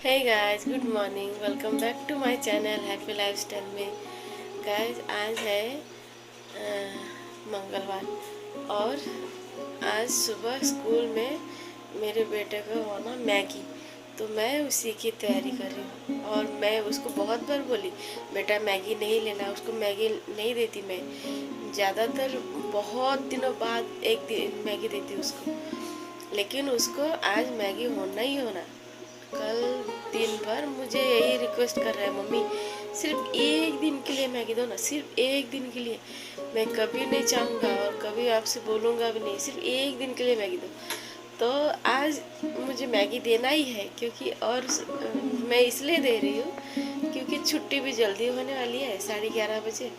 Hey guys, good morning. Welcome back to my channel happy lifestyle में। Guys, आज है मंगलवार और आज सुबह स्कूल में मेरे बेटे को होना मैगी, तो मैं उसी की तैयारी कर रही हूँ। और मैं उसको बहुत बार बोली, बेटा मैगी नहीं लेना, उसको मैगी नहीं देती मैं। ज़्यादातर बहुत दिनों बाद एक दिन मैगी देती उसको, लेकिन उसको आज मैगी होना ही होना। कल दिन भर मुझे यही रिक्वेस्ट कर रहा है, मम्मी सिर्फ एक दिन के लिए मैगी दो ना, सिर्फ एक दिन के लिए। मैं कभी नहीं चाहूँगा और कभी आपसे बोलूँगा भी नहीं, सिर्फ एक दिन के लिए मैगी दो। तो आज मुझे मैगी देना ही है, क्योंकि और मैं इसलिए दे रही हूँ क्योंकि छुट्टी भी जल्दी होने वाली है, 11:30 बजे।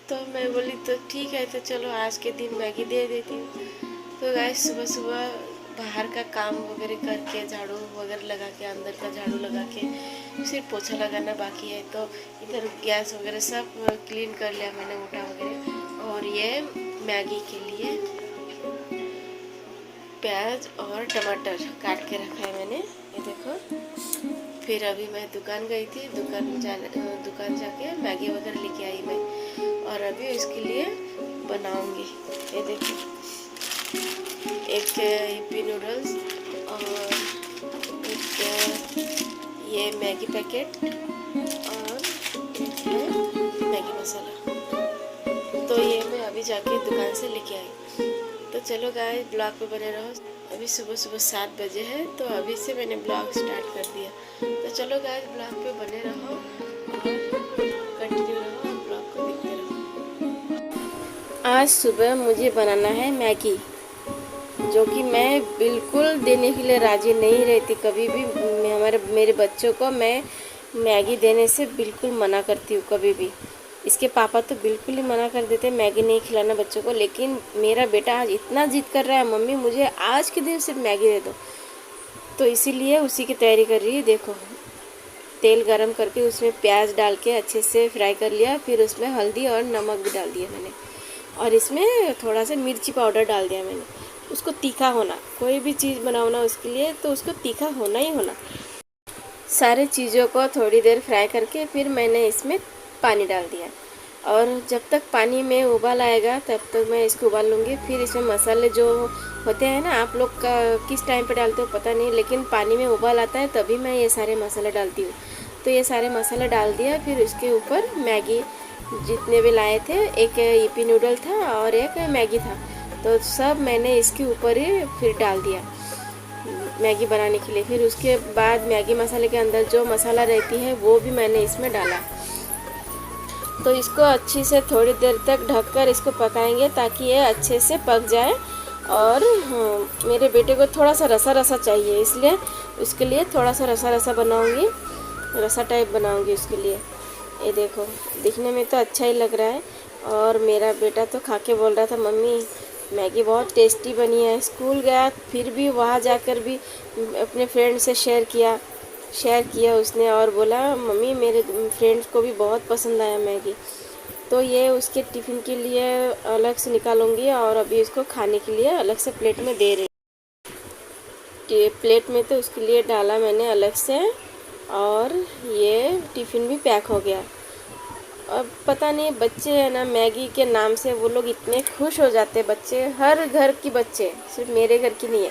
तो मैं बोली तो ठीक है, तो चलो आज के दिन मैगी दे देती हूँ। तो गाइस, सुबह सुबह बाहर का काम वगैरह करके, झाड़ू वगैरह लगा के, अंदर का झाड़ू लगा के सिर्फ पोछा लगाना बाकी है। तो इधर गैस वगैरह सब क्लीन कर लिया मैंने, उठा वगैरह। और ये मैगी के लिए प्याज और टमाटर काट के रखा है मैंने, ये देखो। फिर अभी मैं दुकान गई थी, दुकान जाके मैगी वगैरह लेके आई मैं, और अभी इसके लिए बनाऊंगी। ये देखो, एक हिप्पी नूडल्स और एक ये मैगी पैकेट और एक है मैगी मसाला। तो ये मैं अभी जाके दुकान से लेके आई। तो चलो गाइस, ब्लॉग पे बने रहो। अभी सुबह सुबह 7 बजे है, तो अभी से मैंने ब्लॉग स्टार्ट कर दिया। तो चलो गाइस, ब्लॉग पे बने रहो और कंटिन्यू रहो, ब्लॉग को देखते रहो। आज सुबह मुझे बनाना है मैगी, जो कि मैं बिल्कुल देने के लिए राजी नहीं रहती। कभी भी मेरे बच्चों को मैं मैगी देने से बिल्कुल मना करती हूँ। कभी भी इसके पापा तो बिल्कुल ही मना कर देते मैगी नहीं खिलाना बच्चों को, लेकिन मेरा बेटा आज इतना जिद कर रहा है, मम्मी मुझे आज के दिन सिर्फ मैगी दे दो। तो इसीलिए उसी की तैयारी कर रही है। देखो, तेल गरम करके उसमें प्याज डाल के अच्छे से फ्राई कर लिया, फिर उसमें हल्दी और नमक भी डाल दिया मैंने, और इसमें थोड़ा सा मिर्ची पाउडर डाल दिया मैंने। उसको तीखा होना, कोई भी चीज़ बनाओ ना उसके लिए तो उसको तीखा होना ही होना। सारे चीज़ों को थोड़ी देर फ्राई करके फिर मैंने इसमें पानी डाल दिया, और जब तक पानी में उबाल आएगा तब तक मैं इसको उबाल लूँगी। फिर इसमें मसाले जो होते हैं ना, आप लोग का किस टाइम पे डालते हो पता नहीं, लेकिन पानी में उबाल आता है तभी मैं ये सारे मसाले डालती हूँ। तो ये सारे मसाले डाल दिया, फिर उसके ऊपर मैगी जितने भी लाए थे, एक ईपी नूडल था और एक मैगी था, तो सब मैंने इसके ऊपर ही फिर डाल दिया मैगी बनाने के लिए। फिर उसके बाद मैगी मसाले के अंदर जो मसाला रहती है वो भी मैंने इसमें डाला। तो इसको अच्छी से थोड़ी देर तक ढककर इसको पकाएंगे, ताकि ये अच्छे से पक जाए। और मेरे बेटे को थोड़ा सा रसा रसा चाहिए, इसलिए उसके लिए थोड़ा सा रसा रसा बनाऊंगी, रसा टाइप बनाऊंगी उसके लिए। ये देखो, दिखने में तो अच्छा ही लग रहा है। और मेरा बेटा तो खा के बोल रहा था, मम्मी मैगी बहुत टेस्टी बनी है। स्कूल गया, फिर भी वहाँ जाकर भी अपने फ्रेंड से शेयर किया उसने, और बोला मम्मी मेरे फ्रेंड्स को भी बहुत पसंद आया मैगी। तो ये उसके टिफ़िन के लिए अलग से निकालूंगी, और अभी इसको खाने के लिए अलग से प्लेट में दे रही। प्लेट में तो उसके लिए डाला मैंने अलग से, और ये टिफ़िन भी पैक हो गया। अब पता नहीं, बच्चे हैं ना, मैगी के नाम से वो लोग इतने खुश हो जाते हैं। बच्चे, हर घर की बच्चे, सिर्फ मेरे घर की नहीं है,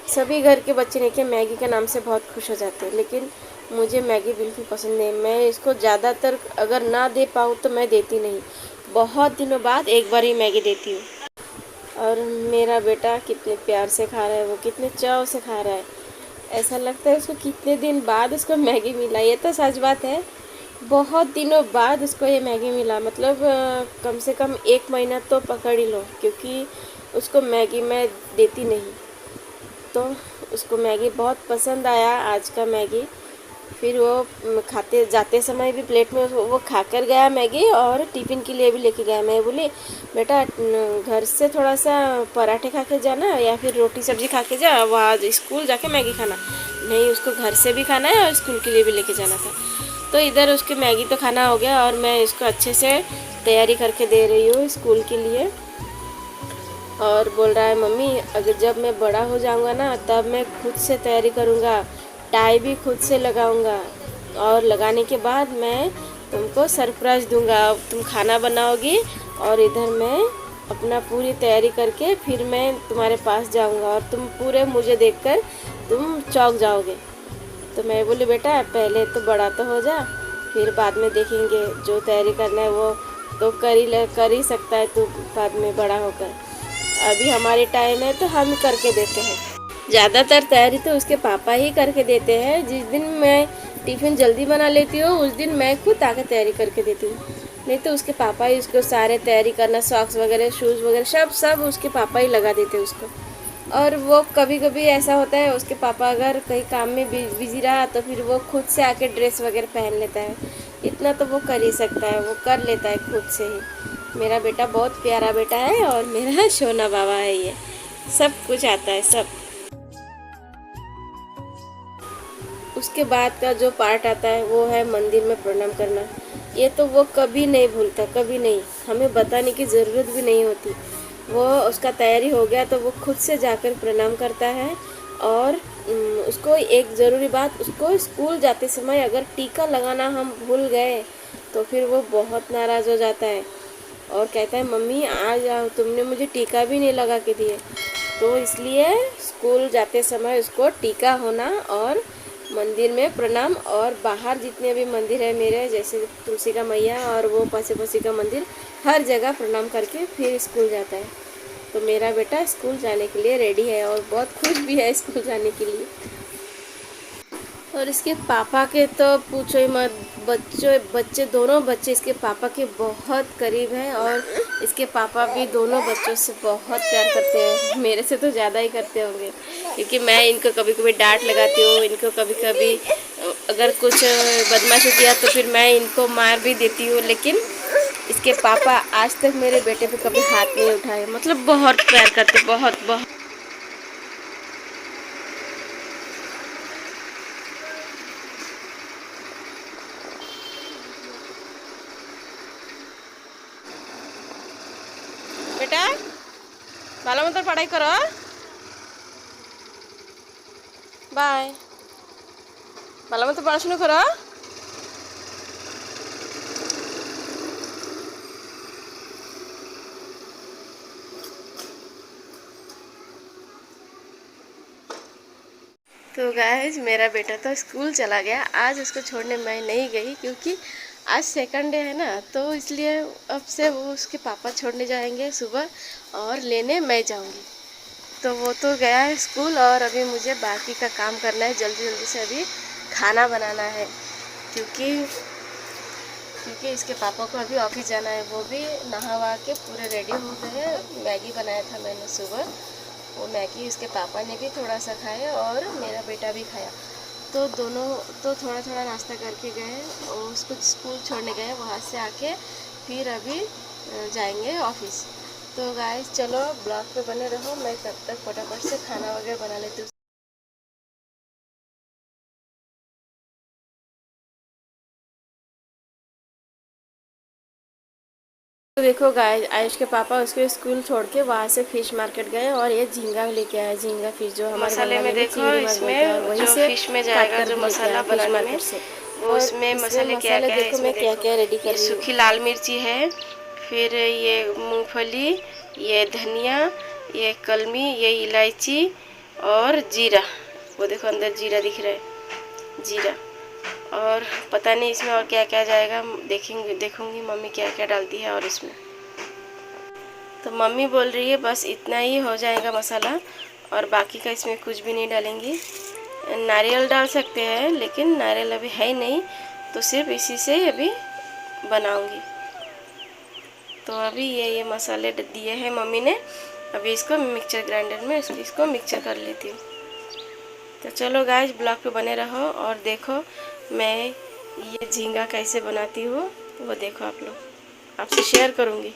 सभी घर के बच्चे ने के मैगी के नाम से बहुत खुश हो जाते हैं। लेकिन मुझे मैगी बिल्कुल पसंद नहीं। मैं इसको ज़्यादातर अगर ना दे पाऊँ तो मैं देती नहीं, बहुत दिनों बाद एक बार ही मैगी देती हूँ। और मेरा बेटा कितने प्यार से खा रहा है, वो कितने चाव से खा रहा है। ऐसा लगता है उसको कितने दिन बाद उसको मैगी मिला। ये तो सच बात है, बहुत दिनों बाद उसको ये मैगी मिला। मतलब कम से कम 1 महीना तो पकड़ ही लो, क्योंकि उसको मैगी मैं देती नहीं। तो उसको मैगी बहुत पसंद आया आज का मैगी। फिर वो खाते जाते समय भी प्लेट में वो खा कर गया मैगी, और टिफ़िन के लिए भी लेके गया। मैं बोली, बेटा घर से थोड़ा सा पराठे खा के जाना, या फिर रोटी सब्जी खा के जा, वहाँ स्कूल जाके मैगी खाना नहीं। उसको घर से भी खाना है और स्कूल के लिए भी लेके जाना था। तो इधर उसके मैगी तो खाना हो गया, और मैं इसको अच्छे से तैयारी करके दे रही हूँ स्कूल के लिए। और बोल रहा है, मम्मी अगर जब मैं बड़ा हो जाऊँगा ना, तब मैं खुद से तैयारी करूँगा, टाई भी खुद से लगाऊंगा और लगाने के बाद मैं तुमको सरप्राइज दूंगा। अब तुम खाना बनाओगी और इधर मैं अपना पूरी तैयारी करके फिर मैं तुम्हारे पास जाऊंगा और तुम पूरे मुझे देखकर तुम चौंक जाओगे। तो मैं बोली बेटा पहले तो बड़ा तो हो जा, फिर बाद में देखेंगे, जो तैयारी करना है वो तो कर ही सकता है तू बाद में बड़ा होकर। अभी हमारे टाइम है तो हम करके देते हैं। ज़्यादातर तैयारी तो उसके पापा ही करके देते हैं। जिस दिन मैं टिफ़िन जल्दी बना लेती हूँ उस दिन मैं खुद आके तैयारी करके देती हूँ, नहीं तो उसके पापा ही उसको सारे तैयारी करना, सॉक्स वगैरह शूज़ वगैरह सब उसके पापा ही लगा देते हैं उसको। और वो कभी कभी ऐसा होता है उसके पापा अगर कहीं काम में बिजी रहा तो फिर वो खुद से आके ड्रेस वगैरह पहन लेता है। इतना तो वो कर ही सकता है, वो कर लेता है खुद से ही। मेरा बेटा बहुत प्यारा बेटा है और मेरा सोना बाबा है। ये सब कुछ आता है सब। उसके बाद का जो पार्ट आता है वो है मंदिर में प्रणाम करना। ये तो वो कभी नहीं भूलता, कभी नहीं, हमें बताने की ज़रूरत भी नहीं होती। वो उसका तैयारी हो गया तो वो खुद से जाकर प्रणाम करता है। और उसको एक ज़रूरी बात, उसको स्कूल जाते समय अगर टीका लगाना हम भूल गए तो फिर वो बहुत नाराज़ हो जाता है और कहता है मम्मी आज तुमने मुझे टीका भी नहीं लगा के दिए। तो इसलिए स्कूल जाते समय उसको टीका होना और मंदिर में प्रणाम, और बाहर जितने भी मंदिर है मेरे, जैसे तुलसी का मैया और वो पासे पसी का मंदिर, हर जगह प्रणाम करके फिर स्कूल जाता है। तो मेरा बेटा स्कूल जाने के लिए रेडी है और बहुत खुश भी है स्कूल जाने के लिए। और इसके पापा के तो पूछो ही मत, बच्चे दोनों बच्चे इसके पापा के बहुत करीब हैं और इसके पापा भी दोनों बच्चों से बहुत प्यार करते हैं। मेरे से तो ज़्यादा ही करते होंगे, क्योंकि मैं इनको कभी कभी डांट लगाती हूँ, इनको कभी कभी अगर कुछ बदमाशी किया तो फिर मैं इनको मार भी देती हूँ। लेकिन इसके पापा आज तक मेरे बेटे पे कभी हाथ नहीं उठाए, मतलब बहुत प्यार करते, बहुत बहुत। बेटा ভালো মতো পড়াই করো, বাই, ভালো মতো পড়াশোনা করো। तो गाइज मेरा बेटा तो स्कूल चला गया। आज उसको छोड़ने मैं नहीं गई क्योंकि आज सेकंड डे है ना, तो इसलिए अब से वो उसके पापा छोड़ने जाएंगे सुबह और लेने मैं जाऊंगी। तो वो तो गया है स्कूल और अभी मुझे बाकी का काम करना है, जल्दी जल्दी से अभी खाना बनाना है, क्योंकि इसके पापा को अभी ऑफिस जाना है। वो भी नहा के पूरे रेडी हो गए। मैगी बनाया था मैंने सुबह, वो मैगी उसके पापा ने भी थोड़ा सा खाया और मेरा बेटा भी खाया। तो दोनों तो थोड़ा थोड़ा नाश्ता करके गए और उसको स्कूल छोड़ने गए। वहाँ से आके फिर अभी जाएंगे ऑफिस। तो गाइस चलो ब्लॉग पे बने रहो, मैं तब तक फटाफट से खाना वगैरह बना लेती हूँ। तो देखो गाइस, आयुष के पापा उसको स्कूल छोड़ के वहाँ से फिश मार्केट गए और ये झींगा लेके आए। झींगा फिश जो हमारे मसाले में देखो इसमें वहीं से फिश में जाएगा जो मसाला बनाने में, वो उसमें मसाले क्या क्या है, इसमें क्या क्या रेडी कर रही हूँ। सूखी लाल मिर्ची है, फिर ये मूंगफली, ये धनिया, ये कलमी, ये इलायची और जीरा। वो देखो अंदर जीरा दिख रहा है, जीरा। और पता नहीं इसमें और क्या क्या जाएगा, देखूंगी मम्मी क्या क्या डालती है। और इसमें तो मम्मी बोल रही है बस इतना ही हो जाएगा मसाला और बाकी का इसमें कुछ भी नहीं डालेंगी। नारियल डाल सकते हैं लेकिन नारियल अभी है ही नहीं, तो सिर्फ इसी से अभी बनाऊंगी। तो अभी ये मसाले दिए हैं मम्मी ने, अभी इसको मिक्सचर ग्राइंडर में इसको मिक्सचर कर लेती हूँ। तो चलो गाइस ब्लॉग पे बने रहो और देखो मैं ये झींगा कैसे बनाती हूँ, वो देखो आप लोग, आपसे शेयर करूँगी।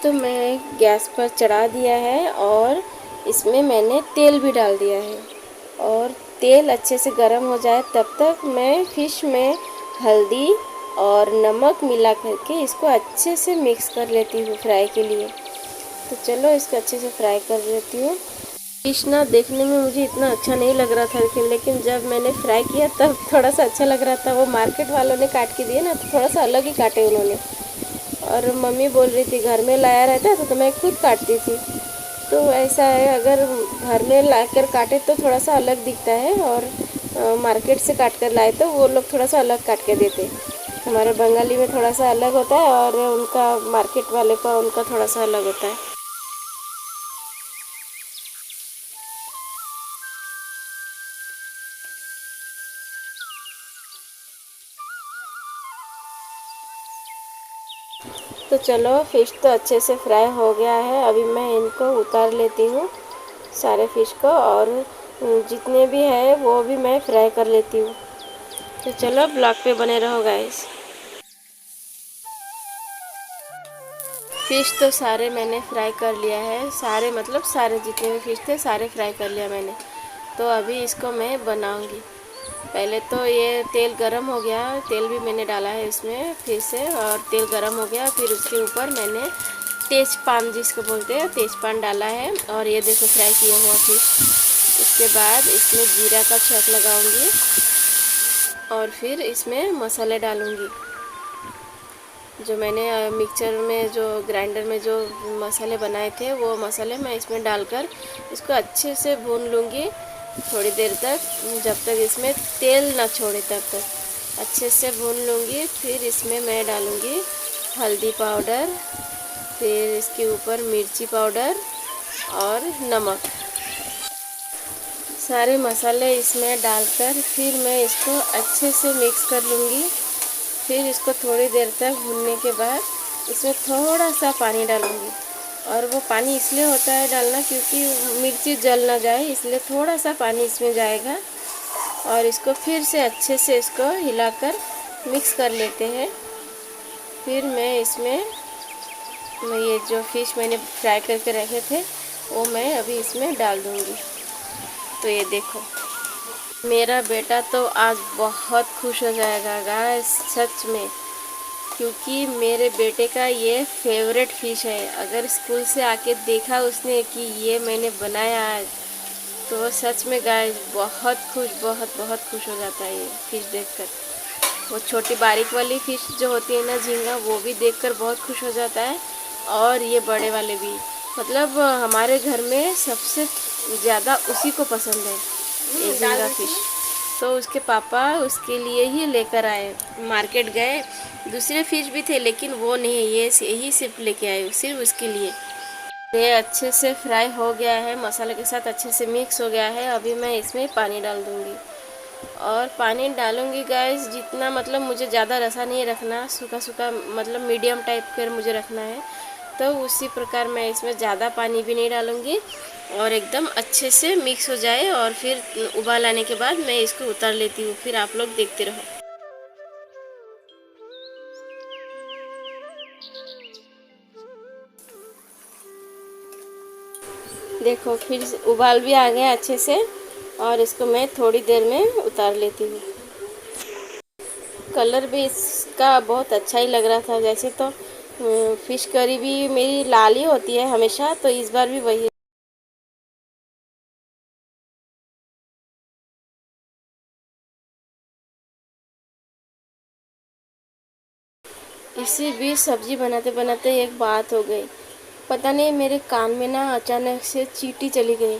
तो मैं गैस पर चढ़ा दिया है और इसमें मैंने तेल भी डाल दिया है और तेल अच्छे से गर्म हो जाए तब तक मैं फिश में हल्दी और नमक मिला करके इसको अच्छे से मिक्स कर लेती हूँ फ्राई के लिए। तो चलो इसको अच्छे से फ्राई कर लेती हूँ। फिश ना देखने में मुझे इतना अच्छा नहीं लग रहा था, लेकिन जब मैंने फ्राई किया तब थोड़ा सा अच्छा लग रहा था। वो मार्केट वालों ने काट के दिए ना, तो थोड़ा सा अलग ही काटे उन्होंने। और मम्मी बोल रही थी घर में लाया रहता तो मैं खुद काटती थी। तो ऐसा है, अगर घर में लाकर काटे तो थोड़ा सा अलग दिखता है, और मार्केट से काट कर लाए तो वो लोग थोड़ा सा अलग काट के देते। हमारे बंगाली में थोड़ा सा अलग होता है, और उनका मार्केट वाले का उनका थोड़ा सा अलग होता है। तो चलो फ़िश तो अच्छे से फ्राई हो गया है। अभी मैं इनको उतार लेती हूँ सारे फ़िश को, और जितने भी है वो भी मैं फ्राई कर लेती हूँ। तो चलो ब्लॉग पे बने रहो गाइस। फ़िश तो सारे मैंने फ्राई कर लिया है, सारे मतलब सारे जितने भी फ़िश थे सारे फ्राई कर लिया मैंने। तो अभी इसको मैं बनाऊंगी। पहले तो ये तेल गरम हो गया, तेल भी मैंने डाला है इसमें फिर से, और तेल गरम हो गया। फिर उसके ऊपर मैंने तेजपान, जिसको बोलते हैं तेजपान, डाला है। और ये देखो फ्राई किया हुआ फ़िश। उसके बाद इसमें जीरा का छौंक लगाऊंगी, और फिर इसमें मसाले डालूंगी। जो मैंने मिक्सचर में, जो ग्राइंडर में जो मसाले बनाए थे, वो मसाले मैं इसमें डालकर इसको अच्छे से भून लूँगी थोड़ी देर तक, जब तक इसमें तेल ना छोड़े तब तक अच्छे से भून लूँगी। फिर इसमें मैं डालूँगी हल्दी पाउडर, फिर इसके ऊपर मिर्ची पाउडर और नमक। सारे मसाले इसमें डालकर फिर मैं इसको अच्छे से मिक्स कर लूँगी। फिर इसको थोड़ी देर तक भूनने के बाद इसमें थोड़ा सा पानी डालूँगी, और वो पानी इसलिए होता है डालना क्योंकि मिर्ची जल ना जाए, इसलिए थोड़ा सा पानी इसमें जाएगा। और इसको फिर से अच्छे से इसको हिलाकर मिक्स कर लेते हैं। फिर मैं इसमें ये जो फ़िश मैंने फ्राई करके रखे थे वो मैं अभी इसमें डाल दूँगी। तो ये देखो, मेरा बेटा तो आज बहुत खुश हो जाएगा गाइस, सच में, क्योंकि मेरे बेटे का ये फेवरेट फ़िश है। अगर स्कूल से आके देखा उसने कि ये मैंने बनाया आज, तो वो सच में गाइस बहुत खुश, बहुत बहुत खुश हो जाता है ये फ़िश देखकर। वो छोटी बारीक वाली फ़िश जो होती है ना, झींगा, वो भी देखकर बहुत खुश हो जाता है, और ये बड़े वाले भी। मतलब हमारे घर में सबसे ज़्यादा उसी को पसंद है ये झींगा फ़िश। तो उसके पापा उसके लिए ही लेकर आए, मार्केट गए। दूसरे फ़िश भी थे लेकिन वो नहीं, ये यही सिर्फ लेके आए सिर्फ उसके लिए। ये अच्छे से फ्राई हो गया है, मसाले के साथ अच्छे से मिक्स हो गया है। अभी मैं इसमें पानी डाल दूँगी, और पानी डालूँगी गाइस जितना, मतलब मुझे ज़्यादा रसा नहीं रखना, सूखा सूखा मतलब मीडियम टाइप कर मुझे रखना है। तो उसी प्रकार मैं इसमें ज़्यादा पानी भी नहीं डालूँगी, और एकदम अच्छे से मिक्स हो जाए। और फिर उबाल आने के बाद मैं इसको उतार लेती हूँ। फिर आप लोग देखते रहो। देखो फिर उबाल भी आ गया अच्छे से, और इसको मैं थोड़ी देर में उतार लेती हूँ। कलर भी इसका बहुत अच्छा ही लग रहा था। जैसे तो फ़िश करी भी मेरी लाल ही होती है हमेशा, तो इस बार भी वही। इसी बीच सब्जी बनाते बनाते एक बात हो गई। पता नहीं मेरे कान में ना अचानक से चींटी चली गई,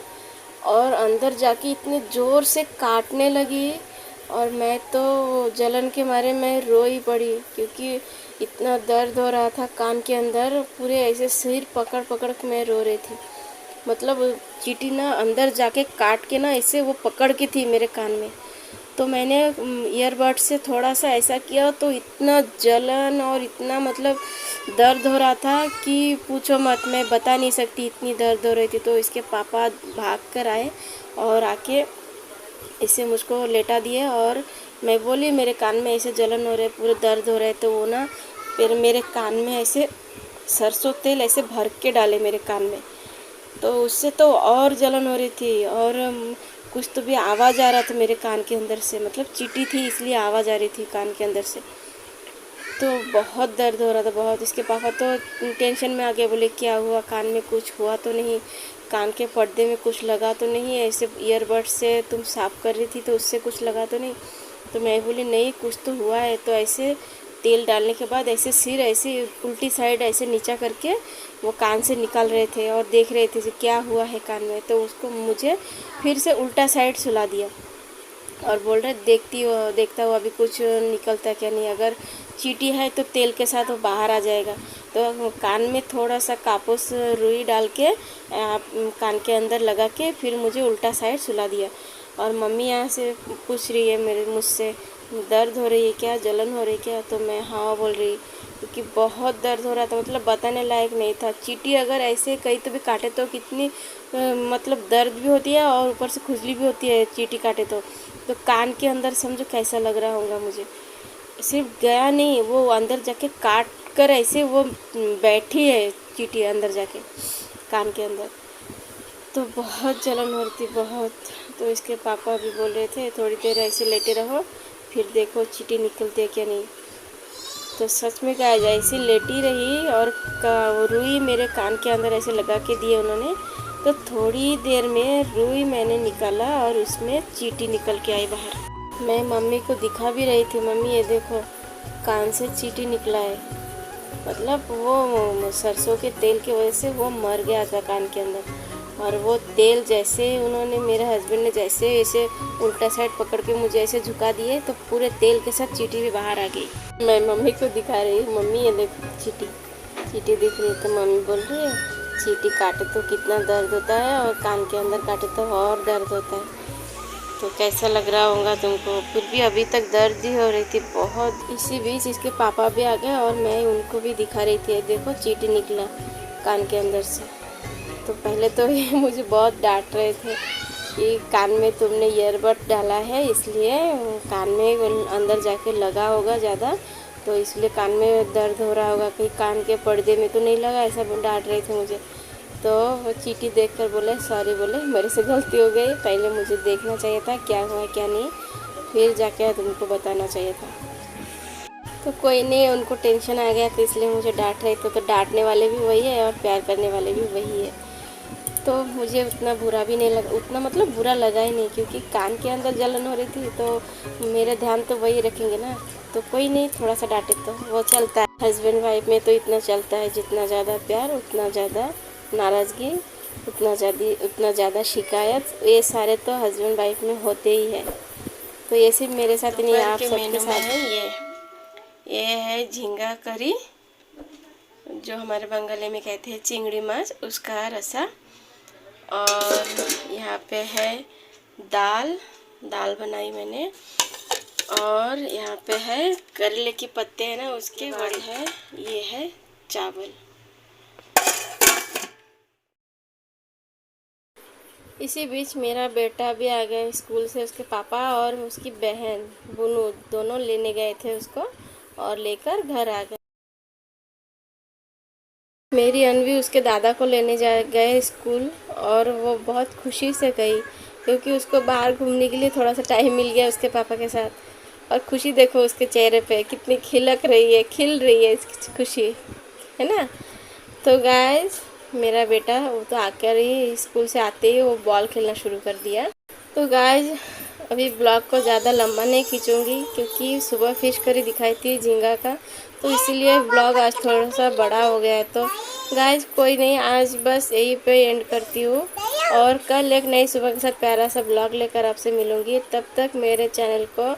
और अंदर जाके इतने ज़ोर से काटने लगी, और मैं तो जलन के मारे मैं रो ही पड़ी, क्योंकि इतना दर्द हो रहा था कान के अंदर। पूरे ऐसे सिर पकड़ पकड़ के मैं रो रही थी। मतलब चींटी ना अंदर जाके काट के ना ऐसे वो पकड़ के थी मेरे कान में। तो मैंने ईयरबड से थोड़ा सा ऐसा किया, तो इतना जलन और इतना मतलब दर्द हो रहा था कि पूछो मत, मैं बता नहीं सकती, इतनी दर्द हो रही थी। तो इसके पापा भाग कर आए, और आके इसे मुझको लेटा दिए, और मैं बोली मेरे कान में ऐसे जलन हो रहे, पूरे दर्द हो रहे। तो वो ना फिर मेरे कान में ऐसे सरसों तेल ऐसे भर के डाले मेरे कान में, तो उससे तो और जलन हो रही थी। और कुछ तो भी आवाज़ आ रहा था मेरे कान के अंदर से, मतलब चींटी थी इसलिए आवाज़ आ रही थी कान के अंदर से। तो बहुत दर्द हो रहा था बहुत। इसके पापा तो टेंशन में आ गए, बोले क्या हुआ, कान में कुछ हुआ तो नहीं, कान के पर्दे में कुछ लगा तो नहीं, ऐसे ईयरबड से तुम साफ़ कर रही थी तो उससे कुछ लगा तो नहीं। तो मैं बोली नहीं कुछ तो हुआ है। तो ऐसे तेल डालने के बाद ऐसे सिर ऐसे उल्टी साइड ऐसे नीचा करके वो कान से निकाल रहे थे और देख रहे थे कि क्या हुआ है कान में। तो उसको मुझे फिर से उल्टा साइड सुला दिया और बोल रहे देखता हुआ अभी कुछ निकलता क्या नहीं, अगर चींटी है तो तेल के साथ वो बाहर आ जाएगा। तो कान में थोड़ा सा कापूस रुई डाल के कान के अंदर लगा के फिर मुझे उल्टा साइड सुला दिया। और मम्मी यहाँ से पूछ रही है मुझसे दर्द हो रही है क्या, जलन हो रही है क्या। तो मैं हाँ बोल रही, क्योंकि बहुत दर्द हो रहा था, मतलब बताने लायक नहीं था। चींटी अगर ऐसे कहीं तो भी काटे तो कितनी मतलब दर्द भी होती है और ऊपर से खुजली भी होती है चींटी काटे तो कान के अंदर समझो कैसा लग रहा होगा मुझे। सिर्फ गया नहीं, वो अंदर जाके काट कर ऐसे वो बैठी है चींटी अंदर जाके कान के अंदर। तो बहुत जलन हो रही थी बहुत। तो इसके पापा भी बोल रहे थे थोड़ी देर ऐसे लेटे रहो फिर देखो चींटी निकलती है क्या नहीं। तो सच में कहा जाए ऐसी लेटी रही और रुई मेरे कान के अंदर ऐसे लगा के दिए उन्होंने। तो थोड़ी देर में रुई मैंने निकाला और उसमें चींटी निकल के आई बाहर। मैं मम्मी को दिखा भी रही थी, मम्मी ये देखो कान से चींटी निकला है। मतलब वो सरसों के तेल की वजह से वो मर गया था कान के अंदर। और वो तेल जैसे उन्होंने मेरे हस्बैंड ने जैसे ऐसे उल्टा साइड पकड़ के मुझे ऐसे झुका दिए तो पूरे तेल के साथ चींटी भी बाहर आ गई। मैं मम्मी को दिखा रही हूँ, मम्मी ये देखो चींटी दिख रही है। तो मम्मी बोल रही है चींटी काटे तो कितना दर्द होता है और कान के अंदर काटे तो और दर्द होता है। तो कैसा लग रहा होगा तुमको। फिर भी अभी तक दर्द ही हो रही थी बहुत। इसी बीच इसके पापा भी आ गए और मैं उनको भी दिखा रही थी, देखो चींटी निकला कान के अंदर से। तो पहले तो ये मुझे बहुत डांट रहे थे कि कान में तुमने ईयरबड डाला है इसलिए कान में अंदर जाके लगा होगा ज़्यादा, तो इसलिए कान में दर्द हो रहा होगा, कहीं कान के पर्दे में तो नहीं लगा, ऐसा डांट रहे थे मुझे। तो वो चींटी देखकर बोले सॉरी, बोले मेरे से गलती हो गई, पहले मुझे देखना चाहिए था क्या हुआ क्या नहीं, फिर जाके तुमको बताना चाहिए था। तो कोई नहीं, उनको टेंशन आ गया तो इसलिए मुझे डांट रहे थे। तो डांटने वाले भी वही है और प्यार करने वाले भी वही है। तो मुझे उतना बुरा भी नहीं लगा, उतना मतलब बुरा लगा ही नहीं, क्योंकि कान के अंदर जलन हो रही थी तो मेरा ध्यान तो वही रखेंगे ना। तो कोई नहीं, थोड़ा सा डांटे तो वो चलता है। हस्बैंड वाइफ में तो इतना चलता है, जितना ज़्यादा प्यार उतना ज़्यादा नाराज़गी, उतना ज़्यादा शिकायत, ये सारे तो हस्बैंड वाइफ में होते ही है। तो ये सिर्फ मेरे साथ नहीं, आप सबके साथ है। ये है झींगा करी, जो हमारे बंगाली में कहते हैं चिंगड़ी माछ, उसका रसा। और यहाँ पे है दाल बनाई मैंने। और यहाँ पे है करेले के पत्ते हैं ना, उसके बड़े है। ये है चावल। इसी बीच मेरा बेटा भी आ गया स्कूल से, उसके पापा और उसकी बहन बुनू दोनों लेने गए थे उसको और लेकर घर आ गए। मेरी अनवी उसके दादा को लेने जा गए स्कूल और वो बहुत खुशी से गई, क्योंकि उसको बाहर घूमने के लिए थोड़ा सा टाइम मिल गया उसके पापा के साथ। और खुशी देखो उसके चेहरे पे कितनी खिल रही है इसकी खुशी, है ना। तो गाइस मेरा बेटा वो तो आकर ही स्कूल से आते ही वो बॉल खेलना शुरू कर दिया। तो गाइस अभी ब्लॉग को ज़्यादा लंबा नहीं खींचूंगी, क्योंकि सुबह फिश करी दिखाई थी झींगा का, तो इसीलिए ब्लॉग आज थोड़ा सा बड़ा हो गया है। तो गाइस कोई नहीं, आज बस यही पे एंड करती हूँ और कल एक नई सुबह के साथ प्यारा सा ब्लॉग लेकर आपसे मिलूँगी। तब तक मेरे चैनल को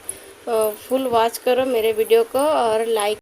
फुल वॉच करो, मेरे वीडियो को, और लाइक